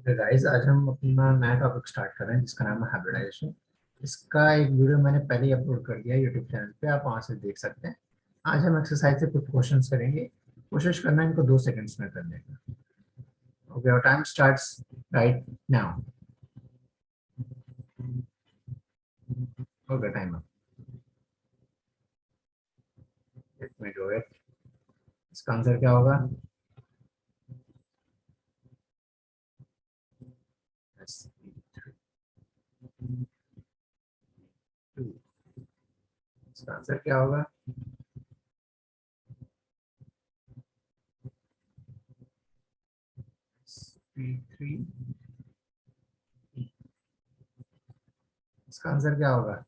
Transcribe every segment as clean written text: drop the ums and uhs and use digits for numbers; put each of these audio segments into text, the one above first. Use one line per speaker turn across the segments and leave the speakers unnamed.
Okay guys, आज हम अपना नया टॉपिक स्टार्ट कर रहे हैं जिसका नाम है हाइब्रिडाइजेशन। इसका एक वीडियो मैंने पहले ही अपलोड कर दिया है यूट्यूब चैनल पे, आप वहां से देख सकते हैं। आज हम एक्सरसाइज से कुछ क्वेश्चंस करेंगे। कोशिश करना है इनको 2 सेकंड्स में करने का। ओके, और time starts right now. Okay, time up. Let me do it. इसका आंसर क्या होगा? इसका आंसर क्या होगा? P3। इसका आंसर क्या होगा?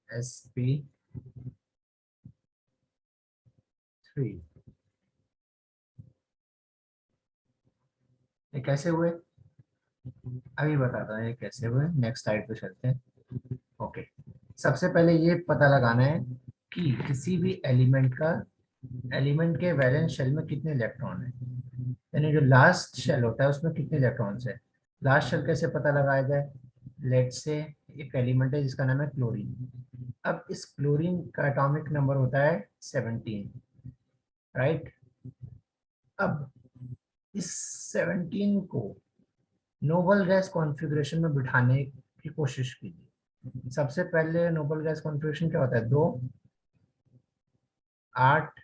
SP3। ये कैसे हुए? अभी बताता हूँ ये कैसे हुए। नेक्स्ट स्लाइड पे चलते हैं। ओके, सबसे पहले ये पता लगाना है कि किसी भी एलिमेंट के वैलेंस शेल में कितने इलेक्ट्रॉन है। यानी जो लास्ट शेल होता है उसमें कितने इलेक्ट्रॉन्स है। लास्ट शेल कैसे पता लगाया जाए? लेट से एक एलिमेंट है जिसका नाम है क्लोरीन। अब इस क्लोरीन का एटॉमिक नंबर होता है 17, राइट। अब इस 17 को नोबल गैस कॉन्फ़िगरेशन में बिठाने की कोशिश कीजिए। सबसे पहले नोबल गैस कॉन्फ़िगरेशन क्या होता है? 2, 8,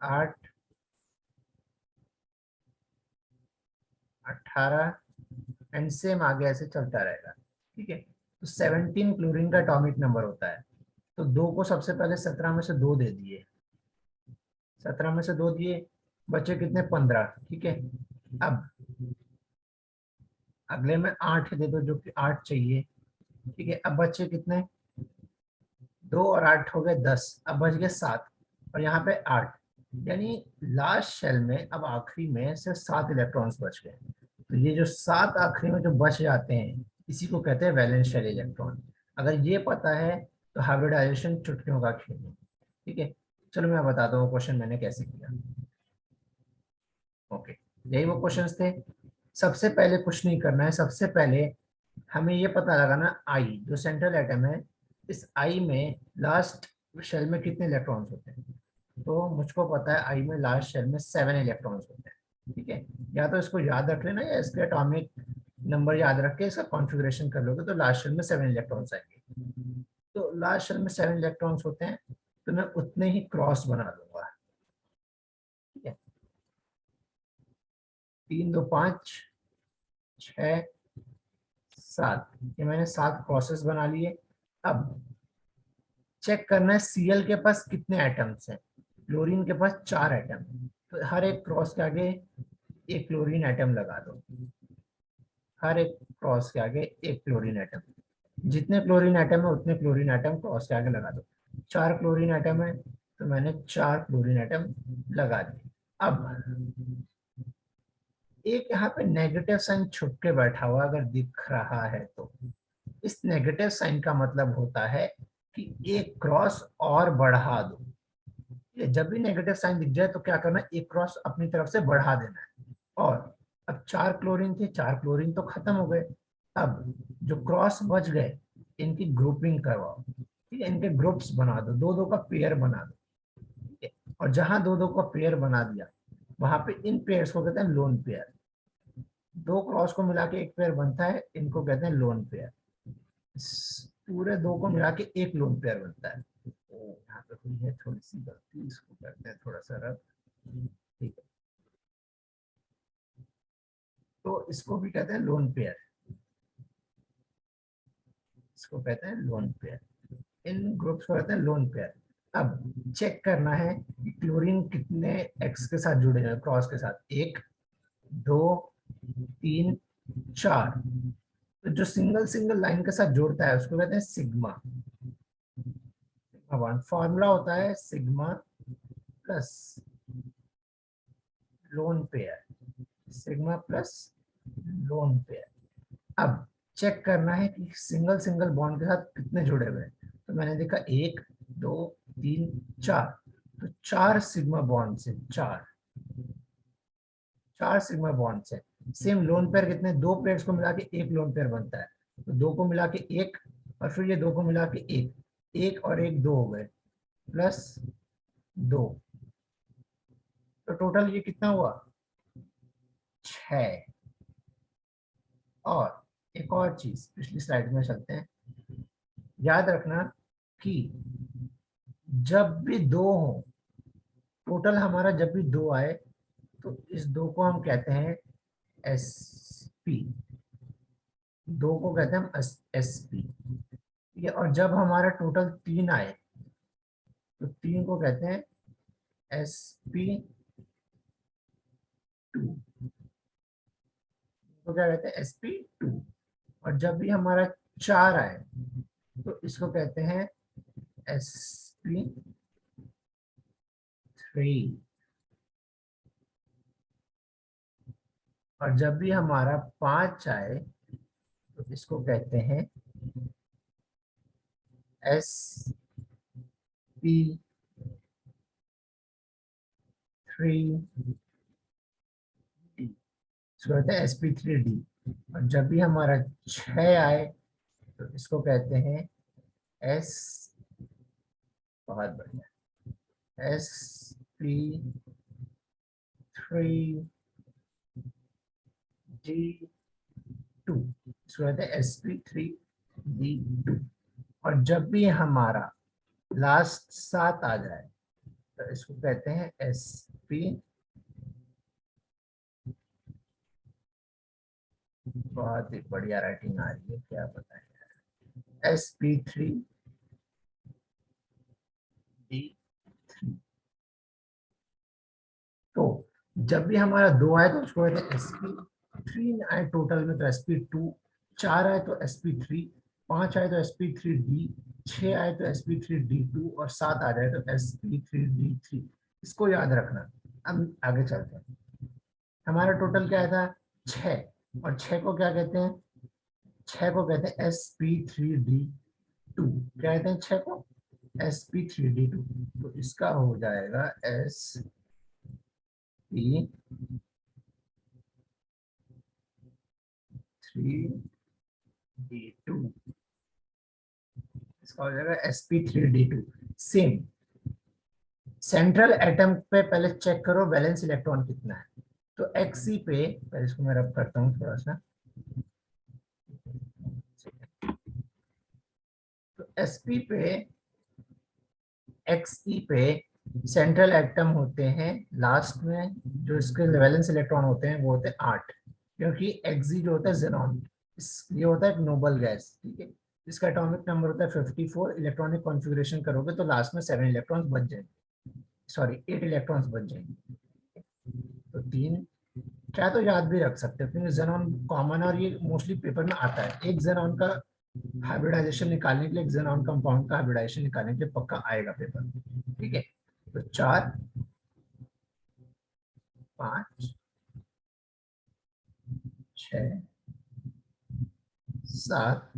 8, 18 एंड सेम आगे ऐसे चलता रहेगा। ठीक है, तो 17 क्लोरीन का एटॉमिक नंबर होता है। तो 2 को सबसे पहले 17 में से 2 दे दिए। 17 में से 2 दिए, बचे कितने? 15। ठीक है, अब अगले में 8 दे दो जो कि 8 चाहिए। ठीक है, अब बचे कितने? 2 और 8 हो गए 10। अब बच गए 7 और यहाँ पे 8। यानी लास्ट शेल में अब आखिरी में सिर्फ 7 इलेक्ट्रॉन्स बच गए। तो ये जो 7 आखिरी में जो बच जाते हैं इसी को कहते हैं वैलेंस शेल इलेक्ट्रॉन। अगर ये पता है तो हाइब्रिडाइजेशन चुटकियों का खेल है। ठीक है, चलो मैं बताता हूँ क्वेश्चन मैंने कैसे किया। ओके, यही वो क्वेश्चंस थे। सबसे पहले कुछ नहीं करना है, सबसे पहले हमें ये पता लगाना आई जो सेंट्रल एटम है, इस आई में लास्ट शेल में कितने इलेक्ट्रॉन्स होते हैं। तो मुझको पता है आई में लास्ट शेल में 7 इलेक्ट्रॉन्स होते हैं। ठीक है, या तो इसको याद रख लेना या इसके एटॉमिक नंबर याद रख के इसका कॉन्फ़िगरेशन कर लोगे तो लास्ट शेल में 7 इलेक्ट्रॉन्स आएंगे। तो लास्ट शेल में 7 इलेक्ट्रॉन्स होते हैं, तो मैं उतने ही क्रॉस बना दूंगा। ठीक है, 3, 2, 5, 6, 7, ये मैंने 7 क्रॉसेस बना लिए। अब चेक करना है सीएल के पास कितने एटम्स हैं। क्लोरीन के पास 4 एटम है, तो हर एक क्रॉस के आगे एक क्लोरीन एटम लगा दो। हर एक क्रॉस के आगे एक क्लोरीन एटम। जितने क्लोरीन एटम है उतने क्लोरीन एटम क्रॉस के आगे लगा दो। 4 क्लोरीन एटम है तो मैंने 4 क्लोरीन एटम लगा दिए। अब एक यहाँ पे नेगेटिव साइन छुप के बैठा हुआ अगर दिख रहा है तो इस नेगेटिव साइन का मतलब होता है कि एक क्रॉस और बढ़ा दो। ये जब भी नेगेटिव साइन दिख जाए तो क्या करना है? एक क्रॉस अपनी तरफ से बढ़ा देना है। और अब 4 क्लोरीन थे, 4 क्लोरीन तो खत्म हो गए। अब जो क्रॉस बच गए इनकी ग्रुपिंग करवाओ। ठीक है, इनके ग्रुप्स बना दो, दो दो का पेयर बना दो। ठीक है, और जहां दो दो का पेयर बना दिया वहां पे इन पेयर्स को कहते हैं लोन पेयर। दो क्रॉस को मिला के एक पेयर बनता है, इनको कहते हैं लोन पेयर। पूरे दो को मिला के एक लोन पेयर बनता है। तो यहाँ पे हुई है थोड़ी सी गलती, इसको करते हैं थोड़ा सा रब। ठीक है, तो इसको भी कहते हैं लोन पेयर। इसको कहते हैं लोन पेयर। इन ग्रुप्स को कहते हैं लोन पेयर। अब चेक करना है कि क्लोरीन कितने एक्स के साथ जुड़े हैं क्रॉस के साथ। 1, 2, 3, 4। तो जो सिंगल सिंगल लाइन के साथ जोड़ता है उसको कहते हैं सिग्मा। सिग्मा वन फॉर्मूला होता है sigma plus lone pair. Sigma plus lone pair. अब चेक करना है कि सिंगल सिंगल बॉन्ड के साथ कितने जुड़े हुए हैं। तो मैंने देखा 1, 2, 3, 4। तो 4 सिग्मा बॉन्ड से, चार सिग्मा बॉन्ड से। सेम लोन पेयर कितने, दो प्लेट्स को मिला के एक लोन पेयर बनता है, तो दो को मिला के एक, और फिर ये दो को मिला के एक, एक और एक दो हो गए, प्लस दो, तो टोटल ये कितना हुआ, 6। और एक और चीज, पिछली स्लाइड में चलते हैं, याद रखना कि जब भी दो हो, टोटल हमारा जब भी दो आए, तो इस दो को हम कहते हैं एस पी, दो को कहते हैं हम एस पी। ठीक है, और जब हमारा टोटल 3 आए, तो 3 को कहते हैं एस पी टू, तो क्या कहते हैं एस पी टू। और जब भी हमारा 4 आए, तो इसको कहते हैं एस पी थ्री। और जब भी हमारा 5 आए, तो इसको कहते हैं एस पी थ्री डी, इसको कहते हैं sp3d। और जब भी हमारा 6 आए, तो इसको कहते हैं एस, बहुत बढ़िया, sp3d2, इसको कहते हैं sp3d2। और जब भी हमारा लास्ट 7 आ जाए, तो इसको कहते हैं sp, बहुत ही बढ़िया राइटिंग आ रही है, क्या बताएं, sp3d3। तो जब भी हमारा 2 आए, तो उसको कहते हैं sp3 आए टोटल में, तो sp2, 4 आए तो sp3, 5 आए तो sp3d, 6 आए तो sp3d2, और 7 आ जाए तो sp3d3। इसको याद रखना। अब आगे चलते हैं, हमारा टोटल क्या था, 6, और 6 को क्या कहते हैं, 6 को कहते हैं sp3d2। क्या कहते हैं 6 को, sp3d2। तो इसका हो जाएगा sp3d2, इसका हो जाएगा sp3d2। सेम सेंट्रल एटम पे पहले चेक करो वैलेंस इलेक्ट्रॉन कितना है। तो Xc पे, पहले इसको मैं रब करता हूँ थोड़ा सा, तो sp पे, Xe पे सेंट्रल एटम होते हैं लास्ट में, जो इसके वैलेंस इलेक्ट्रॉन होते हैं वो होते हैं 8, क्योंकि Xe जो होता है जेनॉन, ये होता है एक नोबल गैस, ठीक है, इसका एटॉमिक नंबर होता है 54। इलेक्ट्रॉनिक कॉन्फ़िगरेशन करोगे तो लास्ट में 7 इलेक्ट्रॉन्स बच जाएंगे, सॉरी 8 इलेक्ट्रॉन्स बच जाएंगे। तो 3, क्या तो याद भी रख सकते हो, क्योंकि जेनॉन कॉमन, और ये मोस्टली पेपर में आता है, एक जेनॉन का हाइब्रिडाइजेशन निकालने के लिए, एक जेनॉन कंपाउंड का हाइब्रिडाइजेशन निकालने के लिए पक्का आएगा पेपर, ठीक है। तो 4, 5, 6, 7,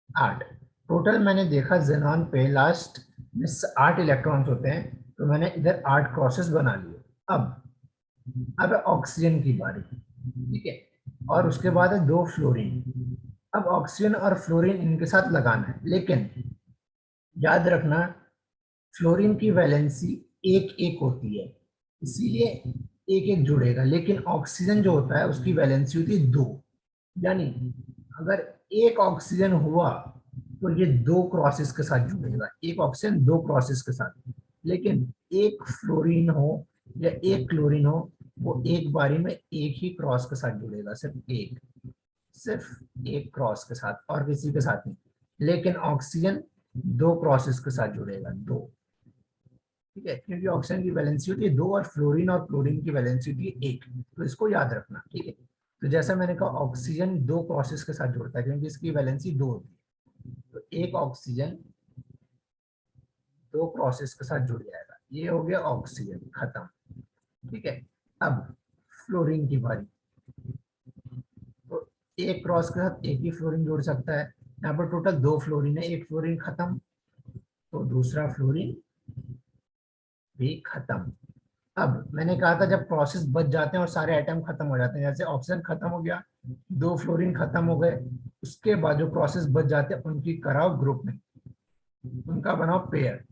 8, टोटल मैंने देखा जेनॉन पे लास्ट में 8 इलेक्ट्रॉन्स होते हैं, तो मैंने इधर 8 क्रॉसेस बना लिए। अब ऑक्सीजन की बारी, ठीक है, और उसके बाद है 2 फ्लोरीन। अब ऑक्सीजन और फ्लोरीन इनके साथ लगाना है, लेकिन याद रखना फ्लोरीन की वैलेंसी एक एक होती है, इसीलिए एक एक जुड़ेगा, लेकिन ऑक्सीजन जो होता है उसकी वैलेंसी होती है 2। यानी अगर एक ऑक्सीजन हुआ, तो ये 2 क्रॉसेस के साथ जुड़ेगा, एक ऑक्सीजन 2 क्रॉसेस के साथ। लेकिन एक फ्लोरीन हो या एक क्लोरीन हो, वो एक बारी में एक ही क्रॉस के साथ जुड़ेगा, सिर्फ एक क्रॉस के साथ, और किसी के साथ नहीं। लेकिन ऑक्सीजन 2 क्रॉसेस के साथ जुड़ेगा, 2, ठीक है, क्योंकि ऑक्सीजन की वैलेंसी होती है 2, और फ्लोरीन और क्लोरीन की वैलेंसी होती है 1। तो इसको याद रखना, ठीक है। तो जैसा मैंने कहा ऑक्सीजन 2 क्रॉसेस के साथ जुड़ता है, क्योंकि इसकी वैलेंसी 2 होती है, तो एक ऑक्सीजन 2 क्रॉसेस के साथ जुड़ जाएगा। ये हो गया ऑक्सीजन, खत्म, ठीक है। अब फ्लोरीन की बारी, तो एक क्रॉस के साथ एक ही फ्लोरीन जोड़ सकता है, यहाँ पर टोटल 2 फ्लोरीन है, एक फ्लोरीन खत्म, तो दूसरा फ्लोरीन भी खत्म। अब मैंने कहा था जब प्रोसेस बच जाते हैं और सारे आइटम खत्म हो जाते हैं, जैसे ऑक्सीजन खत्म हो गया, 2 फ्लोरीन खत्म हो गए, उसके बाद जो प्रोसेस बच जाते हैं उनकी कराओ ग्रुप में, उनका बनाओ पेयर,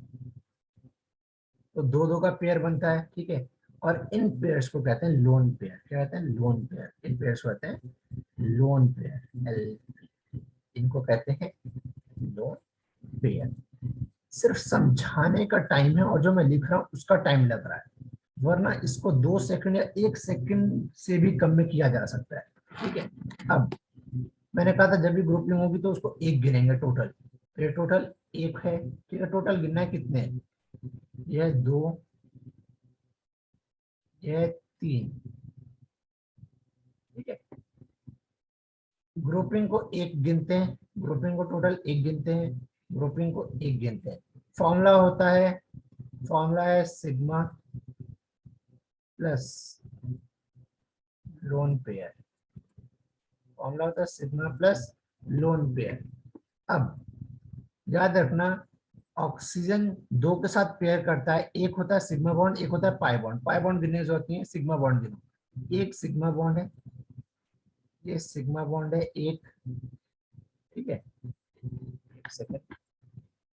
तो दो दो का पेयर बनता है, ठीक है। और इन पेयर्स को कहते हैं लोन पेयर। क्या कहते हैं? Lone pair. इन पेयर्स को कहते हैं लोन पेयर, इनको कहते हैं लोन पेयर। सिर्फ समझाने का टाइम है और जो मैं लिख रहा हूं उसका टाइम लग रहा है, वरना इसको 2 सेकंड या 1 सेकंड से भी कम में किया जा सकता है, ठीक है। अब मैंने कहा था जब भी ग्रुपिंग होगी तो उसको एक गिनेंगे टोटल, तो ये टोटल एक है, ठीक है। टोटल गिनना है कितने हैं? यह 2, यह 3, ठीक है। ग्रुपिंग को एक गिनते हैं, ग्रुपिंग को टोटल एक गिनते हैं, ग्रुपिंग को एक गिनते हैं। फॉर्मूला होता है, फॉर्मूला है sigma plus lone pair, formula होता है सिग्मा प्लस लोन पेयर। अब याद रखना, ऑक्सीजन दो के साथ पेयर करता है, एक होता है सिग्मा बॉन्ड, एक होता है पाई बॉन्ड। पाई बॉन्ड गिनने जो होती है, सिग्मा बॉन्ड गिनो। एक सिग्मा बॉन्ड है, ये सिग्मा बॉन्ड है एक, ठीक है। एक सेकंड,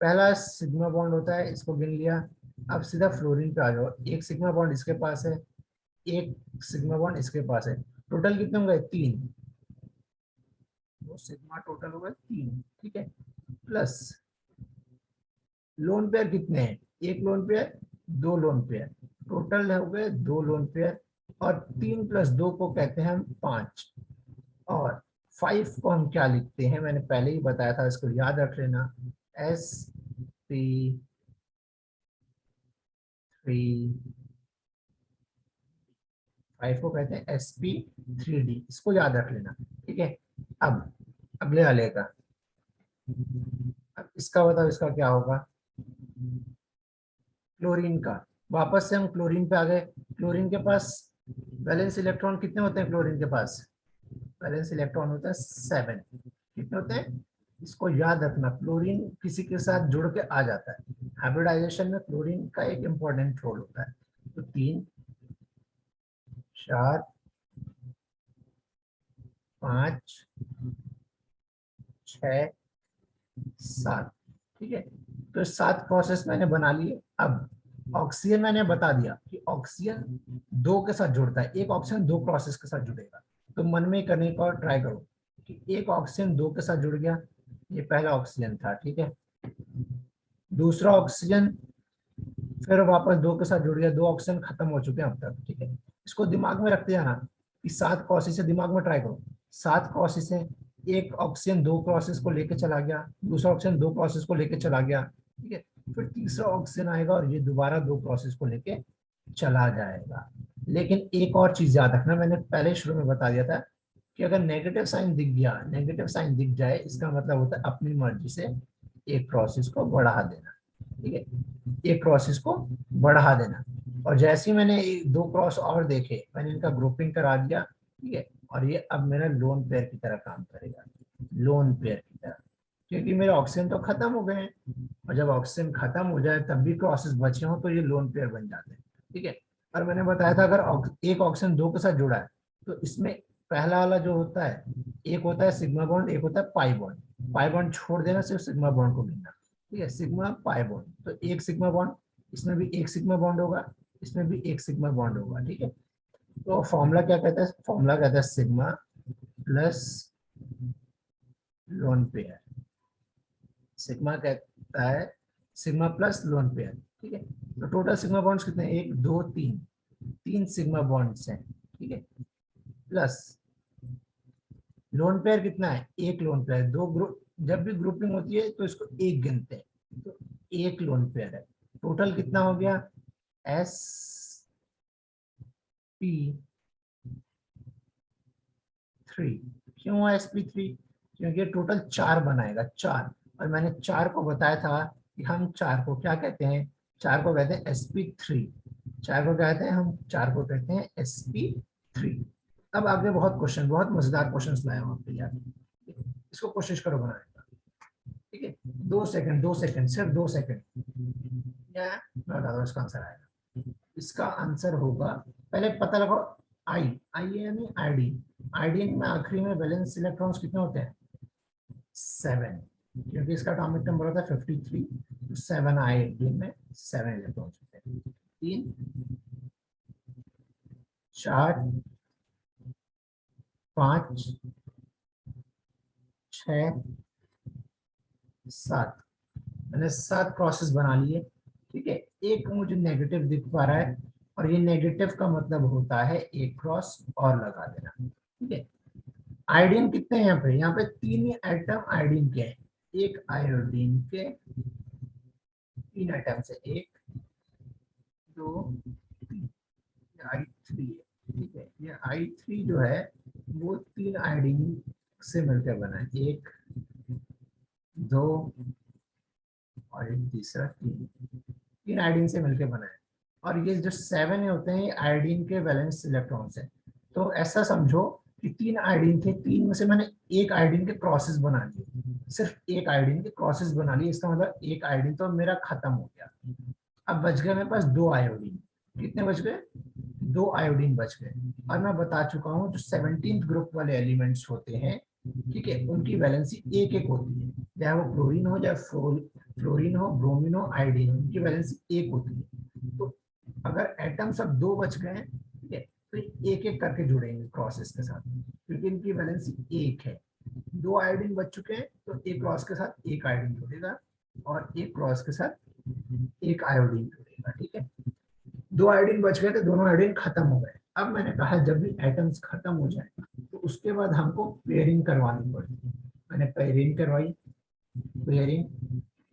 पहला सिग्मा बॉन्ड होता है, इसको गिन लिया। अब सीधा फ्लोरीन पे आ जाओ, एक सिग्मा बॉन्ड इसके पास है, एक सिग्मा बॉन्ड इसके पास है, टोटल कितने हो गए? 3। वो सिग्मा टोटल हो गए 3, ठीक है। प्लस लोन पेयर कितने हैं? एक लोन पेयर, दो लोन पेयर, टोटल हो गए 2 लोन पेयर। और 3 + 2 को कहते हैं हम 5। और 5 को हम क्या लिखते हैं? मैंने पहले ही बताया था, इसको याद रख लेना, sp3। 5 को कहते हैं sp3d, इसको याद रख लेना, ठीक है। अब अगले वाले का, अब इसका बताओ, इसका क्या होगा? क्लोरीन का। वापस से हम क्लोरीन पे आ गए। क्लोरीन के पास वैलेंस इलेक्ट्रॉन कितने होते हैं? क्लोरीन के पास वैलेंस इलेक्ट्रॉन होता है 7। कितने होते हैं? इसको याद रखना, क्लोरीन किसी के साथ जुड़ के आ जाता है, हाइब्रिडाइजेशन में क्लोरीन का एक इंपॉर्टेंट रोल होता है। तो 3, 4, 5, 6, 7, ठीक है। तो 7 प्रोसेस मैंने बना लिए। अब ऑक्सीजन मैंने बता दिया कि ऑक्सीजन 2 के साथ जुड़ता है, एक ऑक्सीजन 2 प्रोसेस के साथ जुड़ेगा। तो मन में करने का ट्राई करो कि एक ऑक्सीजन 2 के साथ जुड़ गया, ये पहला ऑक्सीजन था, ठीक है। दूसरा ऑक्सीजन फिर वापस 2 के साथ जुड़ गया, 2 ऑक्सीजन खत्म हो चुके हैं अब तक, ठीक है। इसको दिमाग में रखते जाना कि 7 प्रोसेस है, दिमाग में ट्राई करो। 7 प्रोसेस है, एक ऑक्सीजन 2 प्रोसेस को लेके चला गया, दूसरा ऑक्सीजन 2 प्रोसेस को लेके चला गया, ठीक है। फिर तीसरा ऑक्सीजन आएगा और ये दोबारा 2 प्रोसेस को लेके चला जाएगा। लेकिन एक और चीज याद रखना, मैंने पहले शुरू में बता दिया था कि अगर नेगेटिव साइन दिख गया, नेगेटिव साइन दिख जाए, इसका मतलब होता है अपनी मर्जी से एक प्रोसेस को बढ़ा देना, ठीक है। एक प्रोसेस को बढ़ा देना। और जैसे ही मैंने 2 क्रॉस और देखे, मैंने इनका ग्रुपिंग करा दिया, ठीक है। और ये अब मेरा लोन पेयर की तरह काम करेगा, लोन पेयर की तरह, क्योंकि मेरे ऑक्सीजन तो खत्म हो गए हैं। और जब ऑक्सीजन खत्म हो जाए तब भी क्रॉसेस बचे हों तो ये लोन पेयर बन जाते हैं, ठीक है। और मैंने बताया था अगर एक ऑक्सीजन 2 के साथ जुड़ा है तो इसमें पहला वाला जो होता है, एक होता है सिग्मा बॉन्ड, एक होता है पाई बॉन्ड। पाई बॉन्ड छोड़ देना, सिर्फ सिग्मा बॉन्ड को गिनना, ठीक है। सिग्मा पाई बॉन्ड, तो एक सिग्मा बॉन्ड, इसमें भी एक सिग्मा बॉन्ड होगा, इसमें भी एक सिग्मा बॉन्ड होगा, ठीक है। तो फॉर्मूला क्या कहता है? फॉर्मूला कहता है sigma plus lone pair. Sigma कहता है सिग्मा प्लस लोन पेयर, ठीक है। तो टोटल सिग्मा बॉन्ड्स कितने हैं? 1, 2, 3, 3 सिग्मा बॉन्ड्स हैं, ठीक है। प्लस लोन पेयर कितना है? एक लोन पेयर। दो ग्रुप जब भी ग्रुपिंग होती है तो इसको एक गिनते हैं, तो एक लोन पेयर है। टोटल कितना हो गया? sp3। क्यों sp3? क्योंकि टोटल 4 बनाएगा, 4। और मैंने 4 को बताया था कि हम 4 को क्या कहते हैं? 4 को कहते हैं sp3। 4 को कहते हैं हम, 4 को कहते हैं sp3। अब आगे बहुत क्वेश्चन, बहुत मजेदार क्वेश्चन लाया हूं आपके लिए, इसको कोशिश करो बनाने का, ठीक है। 2 सेकंड, 2 सेकंड, सिर्फ 2 सेकंड, या मैं बता दूं इसका आंसर आएगा। इसका आंसर होगा, पहले पता लगाओ, आई आई यानी आयोडीन, आयोडीन में आखिरी में वैलेंस इलेक्ट्रॉन्स कितने होते हैं? 7, क्योंकि इसका एटॉमिक नंबर होता है 53, तो 7 आयोडीन में 7 इलेक्ट्रॉन्स होते हैं। 3 4 5 6 7, मैंने 7 क्रॉसेस बना लिए। ठीक है, एक मुझे नेगेटिव दिख पा रहा है, और ये नेगेटिव का मतलब होता है एक क्रॉस और लगा देना। ठीक है, आयोडीन कितने हैं यहाँ पे 3 ही एटम आयोडीन के हैं, एक आयोडीन के 3 एटम से, 1 2 3, I3 है। ठीक है, ये I3 जो है वो 3 आयोडीन से मिलकर बना है, 1 2 और एक तीसरा 3 आयोडीन से मिलकर बना है। और ये जो 7 होते हैं ये आयोडीन के वैलेंस इलेक्ट्रॉन्स हैं। तो ऐसा समझो कि 3 आयोडीन थे, 3 में से मैंने एक आयोडीन के क्रॉसेस बना लिए, सिर्फ एक आयोडीन के क्रॉसेस बना लिए, इसका मतलब एक आयोडीन तो मेरा खत्म हो गया। अब बच गए मेरे पास 2 आयोडीन, कितने बच गए? 2 आयोडीन बच गए। और मैं बता चुका हूँ जो 17th ग्रुप वाले एलिमेंट्स होते हैं, ठीक है, उनकी वैलेंसी एक एक होती है, चाहे वो क्लोरीन हो, चाहे फ्लोरीन हो, ब्रोमीन हो, आयोडीन हो, उनकी वैलेंसी एक होती है। तो अगर एटम सब 2 बच गए हैं, ठीक है, तो एक एक करके जुड़ेंगे क्रॉसेस के साथ, क्योंकि इनकी वैलेंसी एक है। 2 आयोडीन बच चुके हैं, तो एक क्रॉस के साथ एक आयोडीन जुड़ेगा, और एक क्रॉस के साथ एक आयोडीन जुड़ेगा। ठीक है, 2 आयोडीन बच गए, तो दोनों आयोडीन खत्म हो गए। अब मैंने कहा जब भी एटम्स खत्म हो जाए तो उसके बाद हमको पेयरिंग करवानी पड़ती है। मैंने पेयरिंग करवाई, पेयरिंग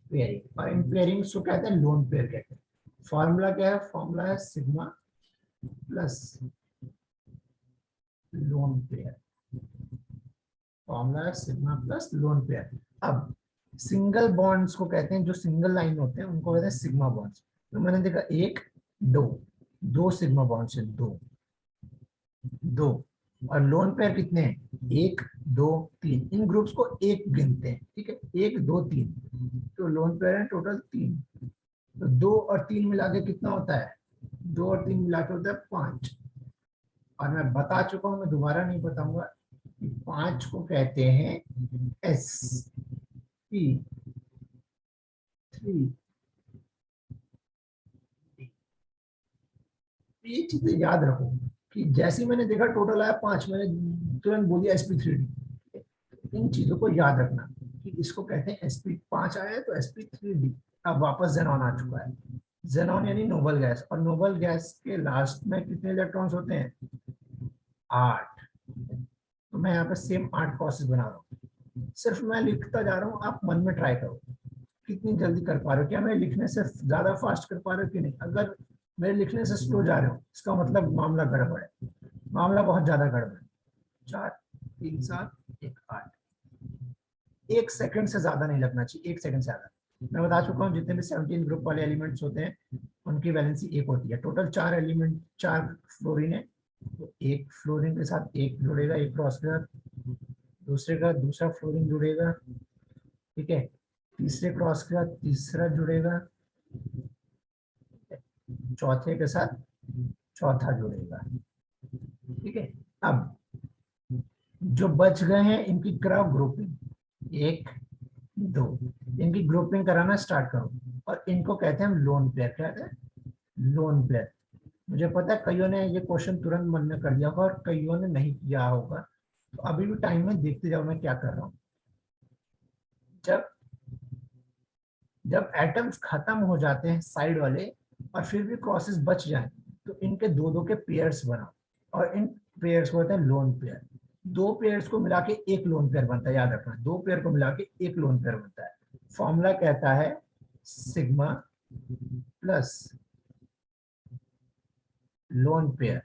पेयरिंग, और इन पेयरिंग्स को कहते हैं लोन पेयर कहते हैं। फॉर्मूला क्या है? फॉर्मूला है sigma plus lone pair, formula है सिग्मा प्लस लोन पेयर। अब सिंगल बॉन्ड्स को कहते हैं, जो सिंगल लाइन होते हैं उनको कहते हैं सिग्मा बॉन्ड्स। तो मैंने देखा 1 2, 2 सिग्मा बॉन्ड्स है, 2 2, और लोन पेयर कितने हैं? 1 2 3, इन ग्रुप्स को एक गिनते हैं। ठीक है, 1 2 3, तो लोन पेयर है टोटल 3, तो 2 और 3 मिला के कितना होता है? 2 और 3 मिला के होता है 5। और मैं बता चुका हूं, मैं दोबारा नहीं बताऊंगा कि 5 को कहते हैं sp3। ये चीजें याद रखो कि जैसे ही मैंने देखा टोटल आया 5, मैंने तुरंत बोल दिया sp3d। इन चीजों को याद रखना कि इसको कहते हैं sp5 आया है तो sp3d। अब वापस जेनॉन आ चुका है, जेनॉन यानी नोबल गैस, और नोबल गैस के लास्ट में कितने इलेक्ट्रॉन्स होते हैं? 8। तो मैं यहाँ पे सेम 8 क्रॉसेस बना रहा हूँ, सिर्फ मैं लिखता जा रहा हूँ, आप मन में ट्राई करो कितनी जल्दी कर पा रहे हो, क्या मैं लिखने से ज्यादा फास्ट कर पा रहे हो कि नहीं। अगर मेरे लिखने से स्लो जा रहे हो, इसका मतलब मामला गड़बड़ है, मामला बहुत ज्यादा गड़बड़ है। 4 3 7 1 8, 1 सेकंड से ज्यादा नहीं लगना चाहिए, 1 सेकंड से ज्यादा। मैं बता चुका हूँ जितने भी 17 ग्रुप वाले एलिमेंट्स होते हैं उनकी वैलेंसी एक होती है। टोटल 4 एलिमेंट, 4 फ्लोरीन है, तो एक फ्लोरीन के साथ एक जुड़ेगा, एक क्रॉस के साथ, दूसरे का दूसरा फ्लोरीन जुड़ेगा, ठीक है, तीसरे क्रॉस के साथ तीसरा जुड़ेगा, चौथे के साथ चौथा जुड़ेगा। ठीक है, अब जो बच गए हैं इनकी कराओ ग्रुपिंग, 1 2, इनकी ग्रुपिंग कराना स्टार्ट करो, और इनको कहते हैं लोन पेयर। क्या कहते हैं? Lone pair. मुझे पता है कईयों ने ये क्वेश्चन तुरंत मन में कर दिया होगा और कईयों ने नहीं किया होगा, तो अभी भी टाइम में देखते जाओ मैं क्या कर रहा हूँ। जब जब एटम्स खत्म हो जाते हैं साइड वाले, और फिर भी क्रॉसेस बच जाए, तो इनके दो दो के पेयर्स बनाओ, और इन पेयर्स को कहते हैं लोन पेयर। 2 पेयर्स को मिला के एक लोन पेयर बनता है, याद रखना, 2 पेयर को मिला के एक लोन पेयर बनता है। फॉर्मूला कहता है sigma plus lone pair,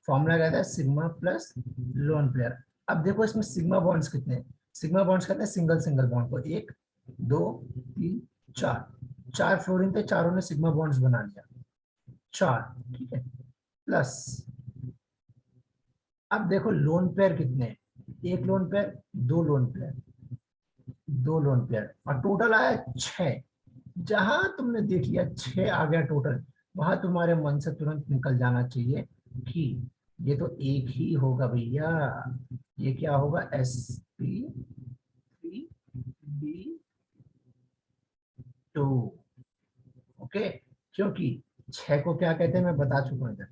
formula कहता है सिग्मा प्लस लोन पेयर। अब देखो इसमें सिग्मा बॉन्ड्स कितने हैं? सिग्मा बॉन्ड्स कहते हैं सिंगल सिंगल बॉन्ड को, 1 2 3 4, 4 फ्लोरीन थे, चारों ने सिग्मा बॉन्ड्स बना लिया, 4। ठीक है, प्लस अब देखो लोन पेयर कितने हैं? एक lone pair, 2 lone pair, 2 lone pair, और टोटल आया 6। जहां तुमने देख लिया 6 आ गया टोटल, वहां तुम्हारे मन से तुरंत निकल जाना चाहिए कि ये तो एक ही होगा भैया, ये क्या होगा, sp3b2। ओके, क्योंकि 6 को क्या कहते हैं मैं बता चुका हूँ इधर,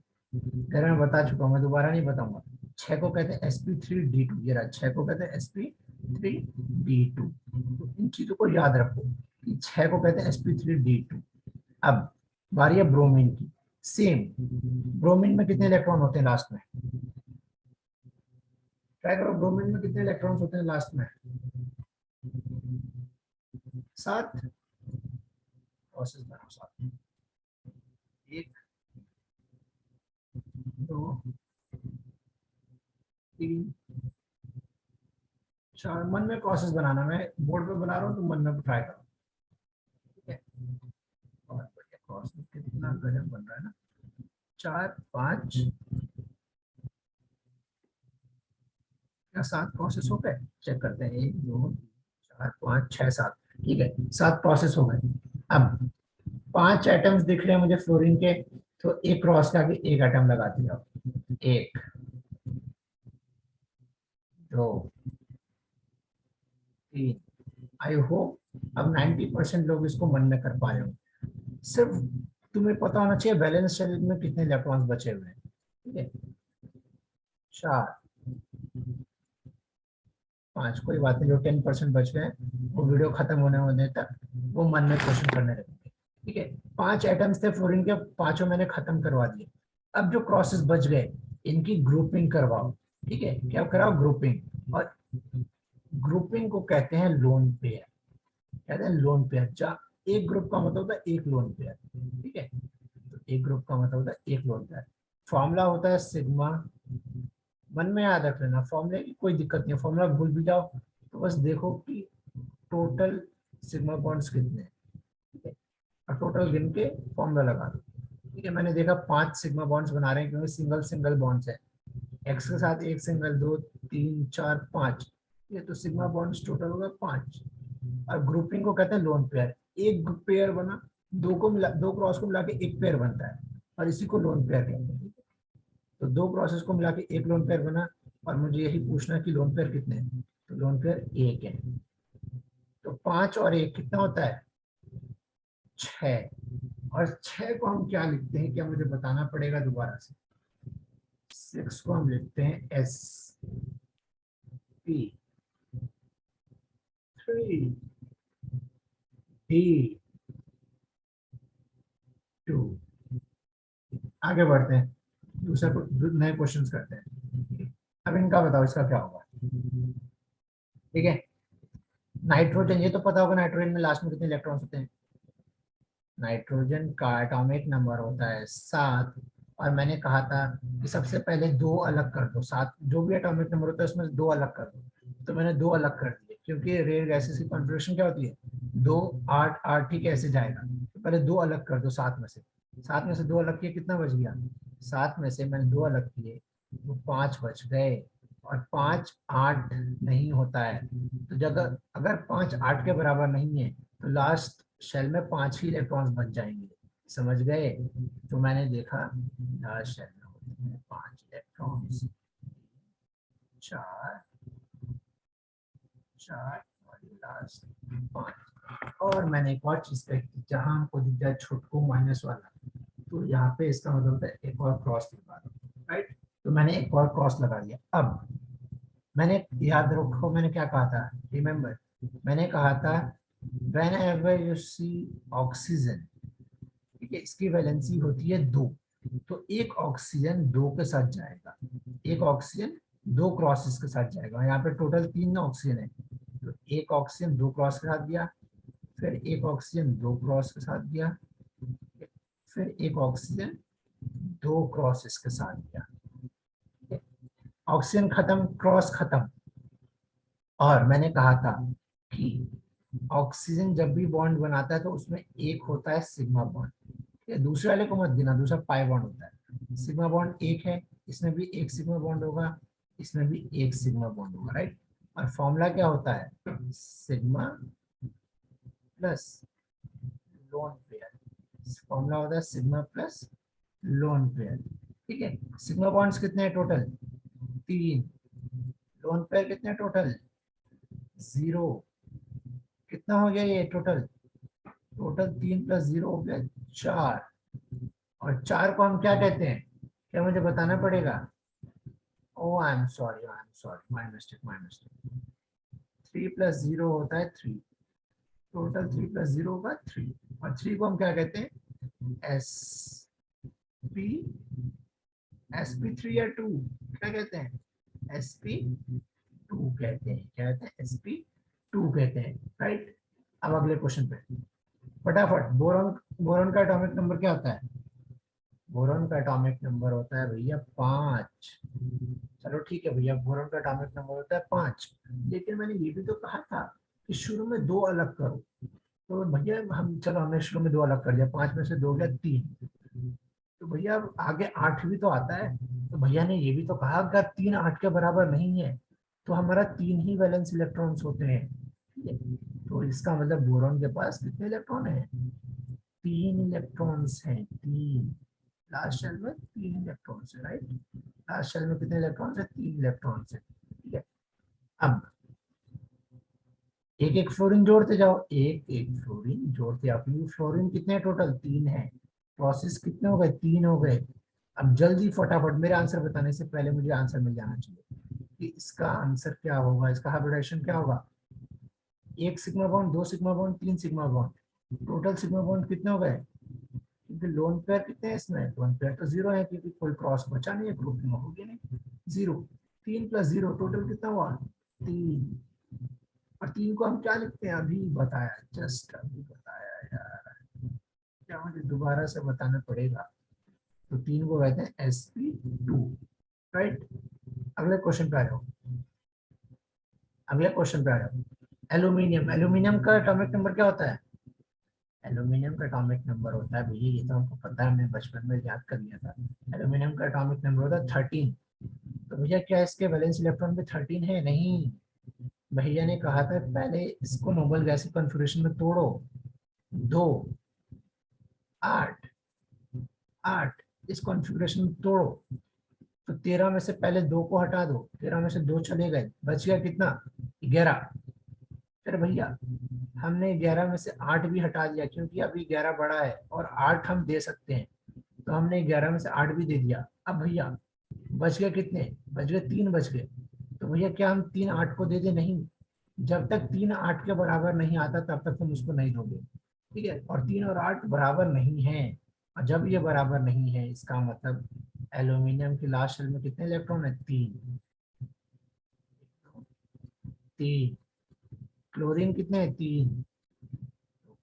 घर में बता चुका हूँ, मैं दोबारा नहीं बताऊंगा। 6 को कहते हैं sp3d2, ये रहा 6 को कहते हैं sp3d2। तो इन चीजों को याद रखो कि 6 को कहते हैं sp3d2। अब बारी है ब्रोमीन की। सेम, ब्रोमीन में कितने इलेक्ट्रॉन होते हैं लास्ट में, ट्राई करो, ब्रोमीन में कितने इलेक्ट्रॉन्स होते हैं लास्ट में, 7। प्रोसेस बनाओ 7, 1, 2, 3, 4। मन में प्रोसेस बनाना, मैं बोर्ड पे बना रहा हूँ तो मन में ट्राई करो, ठीक है। और बढ़िया प्रोसेस कितना गजब बन रहा है ना, 4, 5, क्या 7 प्रोसेस हो गए, चेक करते हैं, 1, 2, 4, 5, 6, 7, ठीक है, 7 प्रोसेस हो गए। अब 5 एटम्स दिख रहे हैं मुझे फ्लोरीन के, तो एक क्रॉस का के एक एटम लगा दिया, 1, 2, 3। आई होप अब 90% लोग इसको मन में कर पाए हो। सिर्फ तुम्हें पता होना चाहिए वैलेंस शेल में कितने इलेक्ट्रॉन्स बचे हुए हैं, ठीक है, 4, 5, कोई बात नहीं, जो 10% बच गए वो वीडियो खत्म होने तक वो मन में क्वेश्चन करने लगेंगे, ठीक है। 5 एटम्स थे फ्लोरीन के, पांचों मैंने खत्म करवा दिए। अब जो क्रॉसेस बच गए इनकी ग्रुपिंग करवाओ, ठीक है, क्या कराओ, ग्रुपिंग। और ग्रुपिंग को कहते हैं लोन पेयर, कहते हैं लोन पेयर। एक ग्रुप का मतलब होता है एक लोन पेयर, ठीक है, तो एक ग्रुप का मतलब होता है एक लोन पेयर। फॉर्मूला होता है सिग्मा, मन में याद रख लेना फॉर्मूले की, कोई दिक्कत नहीं है, फॉर्मूला भूल भी जाओ तो बस देखो कि टोटल सिग्मा बॉन्ड्स कितने हैं, ठीक है, और टोटल गिन के फॉर्मूला लगा दो, ठीक है। मैंने देखा 5 सिग्मा बॉन्ड्स बना रहे हैं क्योंकि सिंगल सिंगल बॉन्ड्स है, एक्स के साथ एक सिंगल, 2, 3, 4, 5, ये तो सिग्मा बॉन्ड्स टोटल होगा 5। और ग्रुपिंग को कहते हैं लोन पेयर, एक पेयर बना, दो क्रॉस को मिला के एक पेयर बनता है, और इसी को लोन पेयर कहते हैं। तो दो प्रोसेस को मिला के एक लोन पेयर बना, और मुझे यही पूछना है कि लोन पेयर कितने हैं, तो लोन पेयर एक है। तो 5 और 1 कितना होता है, 6। और 6 को हम क्या लिखते हैं, क्या मुझे बताना पड़ेगा दोबारा से। 6 को हम लिखते हैं sp3d2। आगे बढ़ते हैं, नए क्वेश्चंस करते हैं। अब इनका बताओ इसका क्या होगा, ठीक है। नाइट्रोजन, ये तो पता होगा नाइट्रोजन में लास्ट में कितने इलेक्ट्रॉन्स होते हैं, नाइट्रोजन का एटॉमिक नंबर होता है 7। और मैंने कहा था कि सबसे पहले दो अलग कर दो, 7 जो भी एटॉमिक नंबर होता है उसमें दो अलग कर दो, तो मैंने दो अलग कर दिए क्योंकि रेयर गैसेस की कॉन्फ़िगरेशन क्या होती है, 2, 8, 8, ठीक है, ऐसे जाएगा। तो पहले दो अलग कर दो, 7 में से, 7 में से दो अलग किए, कितना बच गया, 7 में से मैंने दो अलग किए तो 5 बच गए। और 5, 8 नहीं होता है, तो जब अगर 5 8 के बराबर नहीं है तो लास्ट शेल में 5 ही इलेक्ट्रॉन्स बच जाएंगे, समझ गए। तो मैंने देखा लास्ट शेल में होते हैं 5 इलेक्ट्रॉन्स, 4, 4 और लास्ट 5। और मैंने एक और चीज कही, जहां हमको दिख जाए छोटको माइनस वाला, तो यहाँ पे इसका मतलब होता है एक और क्रॉस लगा दो, राइट। तो मैंने एक और क्रॉस लगा दिया। अब मैंने, याद रखो मैंने क्या कहा था, रिमेम्बर, मैंने कहा था whenever you see oxygen, ठीक है, इसकी वैलेंसी होती है 2, तो एक ऑक्सीजन 2 के साथ जाएगा, एक ऑक्सीजन 2 क्रॉसेस के साथ जाएगा, यहाँ पे टोटल 3 ऑक्सीजन है, तो एक ऑक्सीजन 2 क्रॉस के साथ दिया, फिर एक ऑक्सीजन 2 क्रॉस के साथ दिया, फिर एक ऑक्सीजन 2 क्रॉसेस के साथ दिया, ऑक्सीजन खत्म, क्रॉस खत्म। और मैंने कहा था कि ऑक्सीजन जब भी बॉन्ड बनाता है तो उसमें एक होता है सिग्मा बॉन्ड, ये दूसरे वाले को मत गिना, दूसरा पाई बॉन्ड होता है, सिग्मा बॉन्ड एक है, इसमें भी एक सिग्मा बॉन्ड होगा, इसमें भी एक सिग्मा बॉन्ड होगा, राइट। और फॉर्मूला क्या होता है, sigma plus lone pair, formula होता है सिग्मा प्लस लोन पेयर। ठीक है, सिग्मा बॉन्ड्स कितने हैं टोटल? 3। लोन पेयर कितने हैं टोटल? 0। कितना हो गया ये टोटल? टोटल 3 प्लस 0 हो गया 4। और 4 को हम क्या कहते हैं? क्या मुझे बताना पड़ेगा? Oh I am sorry, my mistake, my mistake. 3 plus 0 होता है 3। टोटल 3 प्लस 0 होगा 3। और 3 को हम क्या कहते हैं? एस पी, SP3 या 2, क्या कहते हैं? SP2 कहते हैं। क्या कहते हैं? SP2 कहते हैं, राइट। अब अगले क्वेश्चन पे फटाफट। बोरॉन, बोरॉन का एटॉमिक नंबर क्या होता है? बोरॉन का एटॉमिक नंबर होता है भैया 5। चलो ठीक है भैया, बोरॉन का एटॉमिक नंबर होता है 5। लेकिन मैंने ये भी तो कहा था कि शुरू में 2 अलग करो। तो भैया हम, चलो हमने शुरू में 2 अलग कर दिया, 5 में से 2 गया 3। तो भैया अब आगे 8 भी तो आता है। तो भैया ने ये भी तो कहा अगर 3 8 के बराबर नहीं है तो हमारा 3 ही वैलेंस इलेक्ट्रॉन्स होते हैं। ठीक है, तो इसका मतलब बोरॉन के पास कितने इलेक्ट्रॉन है? 3 इलेक्ट्रॉन्स हैं, 3। लास्ट शेल में 3 इलेक्ट्रॉन्स है, राइट। लास्ट शेल में कितने इलेक्ट्रॉन्स है? 3 इलेक्ट्रॉन्स है। ठीक है, अब एक एक फ्लोरीन जोड़ते जाओ, एक एक फ्लोरीन जोड़ते आओ, क्योंकि फ्लोरीन कितने टोटल? 3 है। प्रोसेस कितने हो गए? 3 हो गए। अब जल्दी फटाफट, मेरे आंसर बताने से पहले मुझे आंसर मिल जाना चाहिए कि इसका आंसर क्या होगा, इसका हाइब्रिडाइजेशन क्या होगा? 1 sigma bond, 2 sigma bond, 3 sigma bond. Total sigma bond कितने हो गए? क्योंकि लोन पेयर कितने हैं इसमें? लोन पेयर तो 0 है, क्योंकि कोई क्रॉस बचा नहीं है, ग्रुपिंग होगी नहीं। 0। 3 प्लस 0 टोटल कितना हुआ? 3। और 3 को हम क्या लिखते हैं? अभी बताया, जस्ट अभी बताया यार, क्या मुझे दोबारा से बताना पड़ेगा? तो 3 को कहते हैं SP2, राइट। अगले क्वेश्चन पे आ जाओ, अगले क्वेश्चन पे आ जाओ। एल्यूमिनियम, एल्यूमिनियम का एटॉमिक नंबर क्या होता है? एल्यूमिनियम का एटॉमिक नंबर होता है भैया, ये तो हमको पता है, हमने बचपन में याद कर लिया था। एल्यूमिनियम का एटॉमिक नंबर होता है 13। तो भैया क्या इसके वैलेंस इलेक्ट्रॉन पे 13 है? नहीं। भैया ने कहा था पहले इसको नोबल गैस कॉन्फ़िगरेशन में तोड़ो। 2, 8, 8, इस कॉन्फ़िगरेशन में तोड़ो। तो 13 में से पहले 2 को हटा दो, 13 में से 2 चले गए, बच गया कितना? 11। फिर भैया हमने 11 में से 8 भी हटा दिया, क्योंकि अभी 11 बड़ा है और 8 हम दे सकते हैं। तो हमने 11 में से 8 भी दे दिया। अब भैया बच गए कितने? बच गए 3 बच गए। तो भैया क्या हम 3 8 को दे दे? नहीं। जब तक 3 8 के बराबर नहीं आता तब तक तुम उसको नहीं दोगे। ठीक है, और 3 और 8 बराबर नहीं है। और जब ये बराबर नहीं है इसका मतलब एल्यूमिनियम की लास्ट शेल में कितने इलेक्ट्रॉन है? 3। 3। क्लोरीन कितने हैं? 3।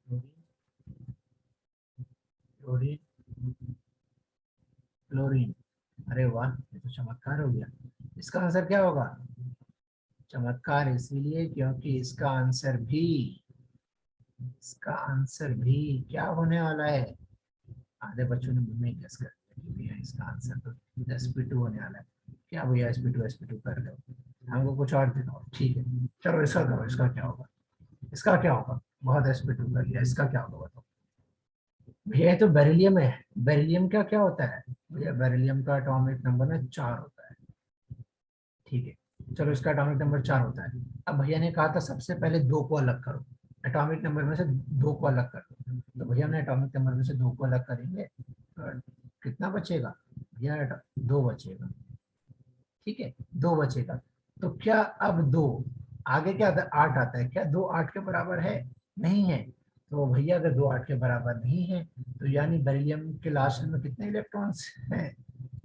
Chlorine, chlorine, chlorine. अरे वाह, ये तो चमत्कार हो गया। इसका आंसर क्या होगा? चमत्कार इसीलिए क्योंकि इसका आंसर भी क्या होने वाला है? आधे बच्चों ने मुंह में गेस कर दिया कि भैया इसका आंसर तो SP2 होने वाला है। क्या भैया SP2 कर लो, हमको कुछ और दिखाओ। ठीक है, चलो इसका करो, इसका क्या होगा? इसका क्या होगा? बहुत SP2 कर लिया, इसका क्या होगा बताओ? भैया ये तो बेरिलियम है। बेरिलियम का क्या होता है? भैया बेरिलियम का एटॉमिक नंबर ना 4 होता है। ठीक है, चलो इसका एटॉमिक नंबर 4 होता है। अब भैया ने कहा था सबसे पहले 2 को अलग करो, एटॉमिक नंबर में से 2 को अलग कर दो। तो भैया हमने एटॉमिक नंबर में से 2 को अलग करेंगे तो कितना बचेगा? भैया 2 बचेगा। ठीक है, 2 बचेगा। तो क्या अब 2 आगे क्या आता है? 8 आता है। क्या 2 8 के बराबर है? नहीं है। तो भैया अगर 2 8 के बराबर नहीं है तो यानी बेरिलियम के लास्ट में कितने इलेक्ट्रॉन्स हैं?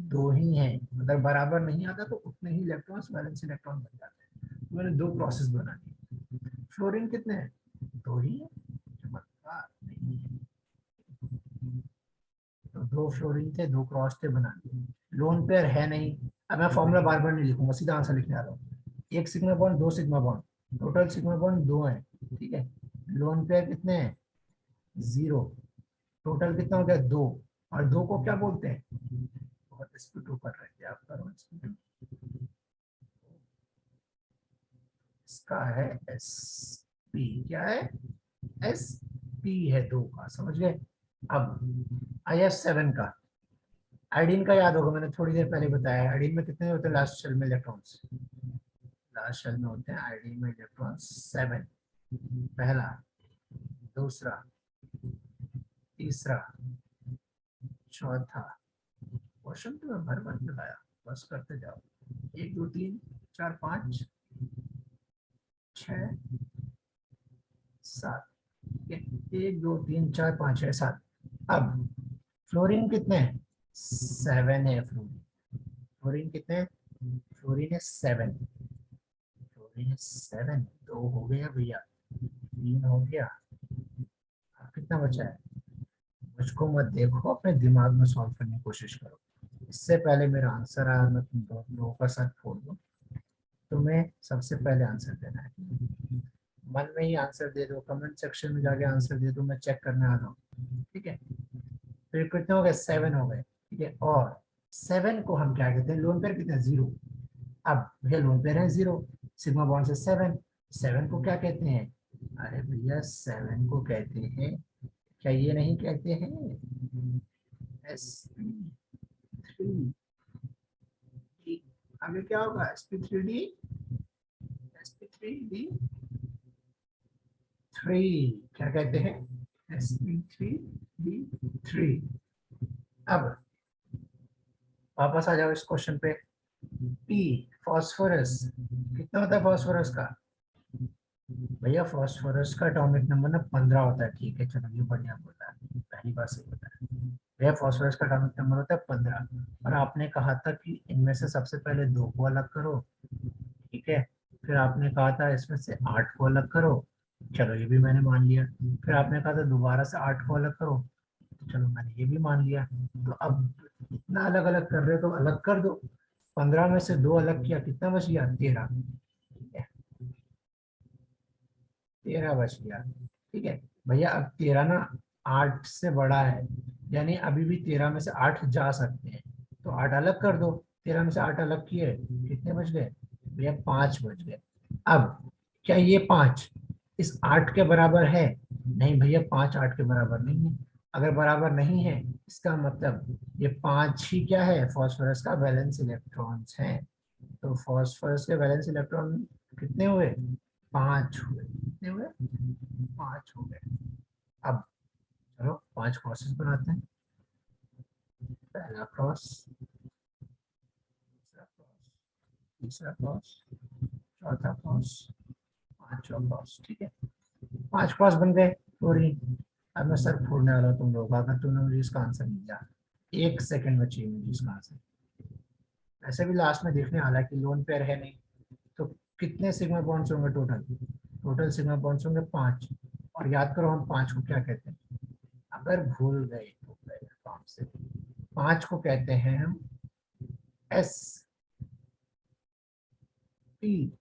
2 ही हैं। अगर बराबर नहीं आता तो उतने ही इलेक्ट्रॉन्स वैलेंस इलेक्ट्रॉन बन जाते हैं। तो मैंने 2 प्रोसेस बना दी। फ्लोरीन कितने हैं? 2 ही है। चमत्कार नहीं है। तो 2 फ्लोरीन थे, 2 क्रॉस थे, बना दिए। लोन पेयर है नहीं। अब मैं फॉर्मूला बार बार नहीं लिखूंगा, सीधा आंसर लिखने आ रहा हूँ। 1 sigma bond, 2 sigma bond, total sigma bond 2 है। ठीक है, लोन पेयर कितने हैं? 0। टोटल कितना हो गया? 2। और 2 को क्या बोलते हैं? बहुत SP2 कर रहे थे आप, करो SP2। इसका है SP, क्या है? SP है 2 का, समझ गए? अब IS7 का, आयोडीन का याद होगा, मैंने थोड़ी देर पहले बताया। आयोडीन में कितने होते हैं लास्ट शेल में इलेक्ट्रॉन्स? लास्ट शेल में होते हैं आयोडीन में इलेक्ट्रॉन्स 7। पहला, दूसरा, तीसरा, चौथा। क्वेश्चन तो मैं भर भर के लाया, बस करते जाओ। 1 2 3 4 5 6 7। 1 2 3 4 5 6 7। अब फ्लोरीन कितने हैं? 7 है फ्लोरीन। फ्लोरीन कितने हैं? फ्लोरीन है 7। फ्लोरीन है 7। 2 हो गया भैया, 3 हो गया। अब कितना बचा है? मुझको मत देखो, अपने दिमाग में सॉल्व करने की कोशिश करो। इससे पहले मेरा आंसर आया, मैं तुम लोगों का साथ फोड़ दूं। तुम्हें सबसे पहले आंसर देना है। मन में ही आंसर दे दो, कमेंट सेक्शन में जाके आंसर दे दो, मैं चेक करने आ रहा हूँ। ठीक है, फिर कितने हो गए? 7 हो गए। ठीक है, और 7 को हम क्या कहते हैं? लोन पेयर कितने? 0। अब भैया लोन पेयर है 0, सिग्मा बॉन्ड से 7। 7 को क्या कहते हैं? अरे भैया 7 को कहते हैं, क्या ये नहीं कहते हैं? sp3d। आगे क्या होगा? sp3d, sp3d 3 क्या कहते हैं? sp3d3। अब वापस आ जाओ इस क्वेश्चन पे। पी, फॉस्फोरस कितना होता है फॉस्फोरस का? भैया फॉस्फोरस का एटॉमिक नंबर ना 15 होता है। ठीक है, चलो ये बढ़िया बोला है, पहली बार सही बताया। भैया फॉस्फोरस का एटॉमिक नंबर होता है 15। और आपने कहा था कि इनमें से सबसे पहले 2 को अलग करो। ठीक है, फिर आपने कहा था इसमें से 8 को अलग करो। चलो ये भी मैंने मान लिया। फिर आपने कहा था दोबारा से 8 को अलग करो। तो चलो मैंने ये भी मान लिया। तो अब इतना अलग अलग कर रहे हो तो अलग कर दो। 15 में से 2 अलग किया, कितना बच गया? 13। 13 बच गया। ठीक है भैया, अब 13 ना 8 से बड़ा है, यानी अभी भी 13 में से 8 जा सकते हैं। तो 8 अलग कर दो। 13 में से 8 अलग किए, कितने बच गए? भैया 5 बच गए। अब क्या ये 5 इस 8 के बराबर है? नहीं भैया, 5 8 के बराबर नहीं है। अगर बराबर नहीं है, इसका मतलब ये 5 ही क्या है? फॉस्फोरस का वैलेंस इलेक्ट्रॉन्स है। तो फॉस्फोरस के वैलेंस इलेक्ट्रॉन कितने हुए? 5 हुए। कितने हुए? 5 हो गए। अब चलो 5 क्रॉसेस बनाते हैं। पहला क्रॉस, दूसरा क्रॉस, तीसरा क्रॉस, चौथा क्रॉस, पांचवा क्रॉस। ठीक है, 5 क्रॉस बन गए पूरी। अब मैं सर फोड़ने वाला हूँ तुम लोग, अगर तुमने मुझे इसका आंसर नहीं दिया। 1 सेकंड में चाहिए मुझे इसका आंसर। ऐसे भी लास्ट में देखने, हालांकि लोन पेयर है नहीं। तो कितने सिग्मा बॉन्ड्स होंगे टोटल? टोटल सिग्मा बॉन्ड्स होंगे 5। और याद करो हम 5 को क्या कहते हैं? अगर भूल गए तो गए काम से। 5 को कहते हैं हम sp3।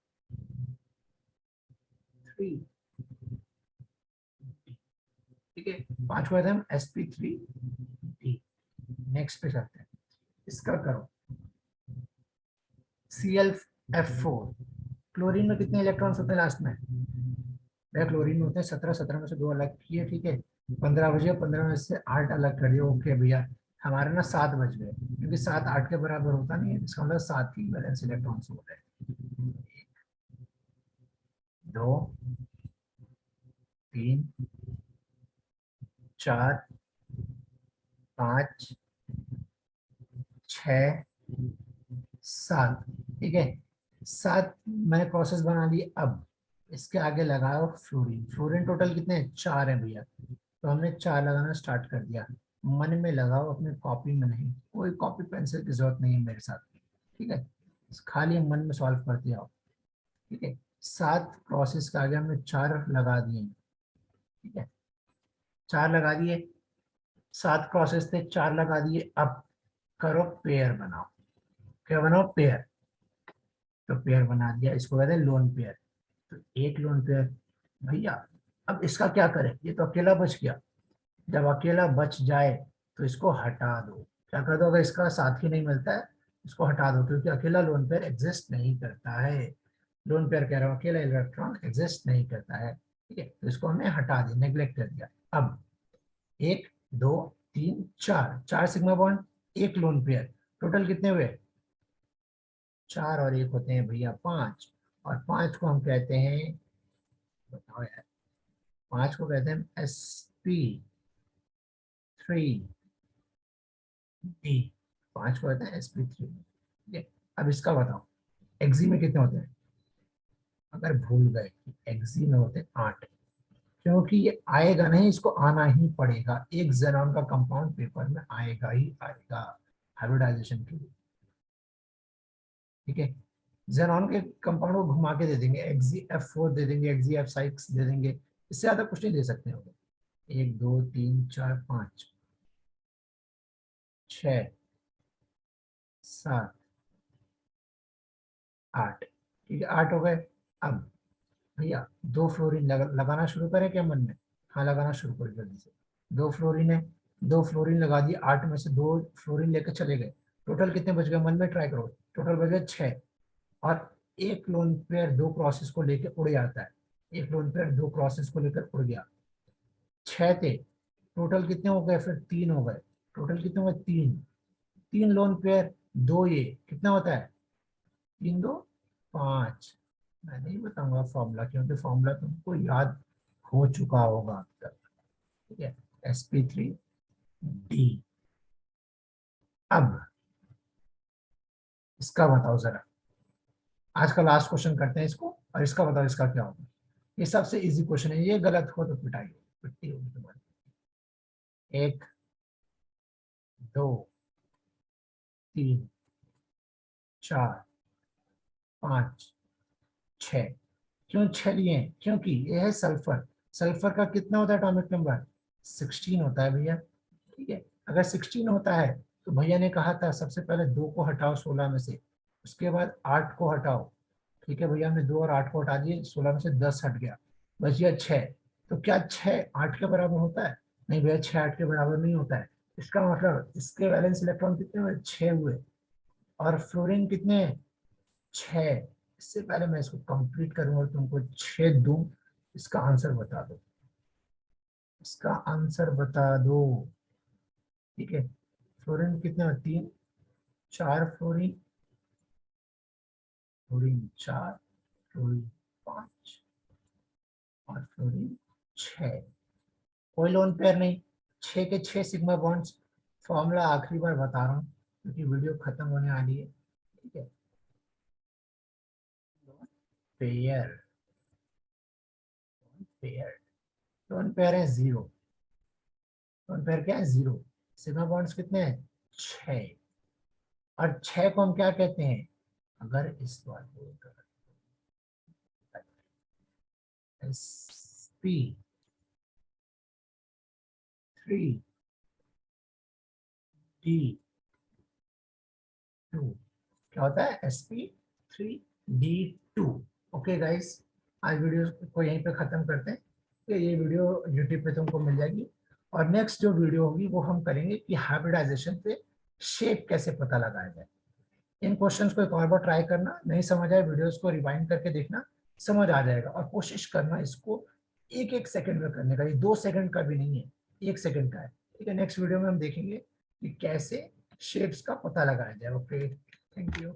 ठीक है, 5 को कहते हैं हम sp3d। नेक्स्ट पे चलते हैं, इसका करो। ClF4। क्लोरीन में कितने इलेक्ट्रॉन्स होते हैं लास्ट में? भैया क्लोरीन में होते हैं 17। 17 में से 2 अलग किए। ठीक है, 15 बजे, 15 में से 8 अलग करिए। ओके भैया, हमारे ना 7 बज गए, क्योंकि 7 8 के बराबर होता नहीं है, इसका मतलब 7 ही वैलेंस इलेक्ट्रॉन्स हो गए। 2 3 4 5 6 7। ठीक है, 7 मैंने प्रोसेस बना ली। अब इसके आगे लगाओ फ्लोरीन। फ्लोरीन टोटल कितने हैं? 4 है भैया। तो हमने 4 लगाना स्टार्ट कर दिया। मन में लगाओ, अपने कॉपी में नहीं। कोई कॉपी पेंसिल की जरूरत नहीं है मेरे साथ। ठीक है, खाली मन में सॉल्व करते आओ। ठीक है, 7 प्रोसेस के आगे हमने 4 लगा दिए। ठीक है, 4 लगा दिए। 7 प्रोसेस थे, 4 लगा दिए। अब करो पेयर बनाओ। क्या बनाओ? पेयर। तो पेयर बना दिया, इसको कहते हैं लोन पेयर। तो एक लोन पेयर। भैया अब इसका क्या करें? ये तो अकेला बच गया। जब अकेला बच जाए तो इसको हटा दो। क्या कर दो? अगर इसका साथी नहीं मिलता है, इसको हटा दो, क्योंकि अकेला लोन पेयर एग्जिस्ट नहीं करता है। लोन पेयर कह रहा हूँ, अकेला इलेक्ट्रॉन एग्जिस्ट नहीं करता है। ठीक है, तो इसको हमने हटा दिया, नेग्लेक्ट कर दिया। अब एक 2 3 4, 4 सिग्मा बॉन्ड, एक लोन पेयर, टोटल कितने हुए? 4 और 1 होते हैं भैया 5, और 5 को हम कहते हैं, बताओ यार, 5 को कहते हैं sp3d, 5 को कहते हैं sp3, ठीक है। अब इसका बताओ एक्सी में कितने होते हैं? अगर भूल गए कि एक्सी में होते हैं 8, क्योंकि ये आएगा नहीं, इसको आना ही पड़ेगा, एक जेनॉन का कंपाउंड पेपर में आएगा ही आएगा हाइब्रिडाइजेशन के लिए, ठीक है। जेनॉन के कंपाउंड को घुमा के दे देंगे, XgF4 दे देंगे, XgF6 दे देंगे, इससे ज्यादा कुछ नहीं दे सकते हो। 1 2 3 4 5 6 7 8, ठीक है 8 हो गए। अब भैया 2 फ्लोरीन लगाना शुरू करें क्या मन में? हाँ लगाना शुरू करो जल्दी से। 2 फ्लोरीन है, 2 फ्लोरीन लगा दिए, 8 में से 2 फ्लोरीन लेकर चले गए, टोटल कितने बच गए? मन में ट्राई करो, टोटल बच गए 6। और एक लोन पेयर 2 क्रॉसेस को लेकर उड़ जाता है, एक लोन पेयर 2 क्रॉसेस को लेकर उड़ गया, 6 थे, टोटल कितने हो गए? फिर 3 हो गए, टोटल कितने हो गए? 3, 3 लोन पेयर, 2 ये कितना होता है? 3 2 5। मैं नहीं बताऊंगा फॉर्मूला, क्योंकि फॉर्मूला तुमको याद हो चुका होगा अब तक, ठीक है। sp3d। अब इसका बताओ जरा, आज का लास्ट क्वेश्चन करते हैं इसको, और इसका बताओ इसका क्या होगा। ये सबसे इजी क्वेश्चन है, ये गलत हो तो पिटाई पिट्टी होगी तुम्हारी। 1 2 3 4 5 6, क्यों 6 लिए हैं? क्योंकि ये है सल्फर, सल्फर का कितना होता है एटॉमिक नंबर? 16 होता है भैया, ठीक है। अगर 16 होता है तो भैया ने कहा था सबसे पहले 2 को हटाओ 16 में से, उसके बाद 8 को हटाओ, ठीक है भैया, हमने 2 और 8 को हटा दिए, 16 में से 10 हट गया, बच गया 6। तो क्या 6 8 के बराबर होता है? नहीं भैया, 6 8 के बराबर नहीं होता है। इसका मतलब इसके वैलेंस इलेक्ट्रॉन कितने हुए? 6 हुए। और फ्लोरीन कितने हैं? 6। इससे पहले मैं इसको कंप्लीट करूंगा और तुमको 6 दूं, इसका आंसर बता दो, इसका आंसर बता दो, ठीक है। फ्लोरीन कितने हैं? 3, 4 फ्लोरीन, फ्लोरीन 4, फ्लोरीन 5 और फ्लोरीन 6, कोई लोन पेयर नहीं, 6 के 6 सिग्मा बॉन्ड्स। फॉर्मूला आखिरी बार बता रहा हूँ क्योंकि वीडियो खत्म होने वाली है, ठीक है। पेयर, पेयर, लोन पेयर है 0, लोन पेयर क्या है? 0। सिग्मा बॉन्ड्स कितने हैं? 6। और 6 को हम क्या कहते हैं? अगर इस बार sp3d2, क्या होता है? sp3d2। ओके गाइस, आज वीडियो को यहीं पे खत्म करते हैं, तो ये वीडियो यूट्यूब पे तुमको मिल जाएगी। और नेक्स्ट जो वीडियो होगी वो हम करेंगे कि हाइब्रिडाइजेशन पे शेप कैसे पता लगाया जाए। इन क्वेश्चंस को एक और बार ट्राई करना, नहीं समझ आए वीडियोस को रिवाइंड करके देखना, समझ आ जाएगा। और कोशिश करना इसको 1 1 सेकंड में करने का, ये 2 सेकंड का भी नहीं है, 1 सेकंड का है, ठीक है। नेक्स्ट वीडियो में हम देखेंगे कि कैसे शेप्स का पता लगाया जाए। Okay, thank you.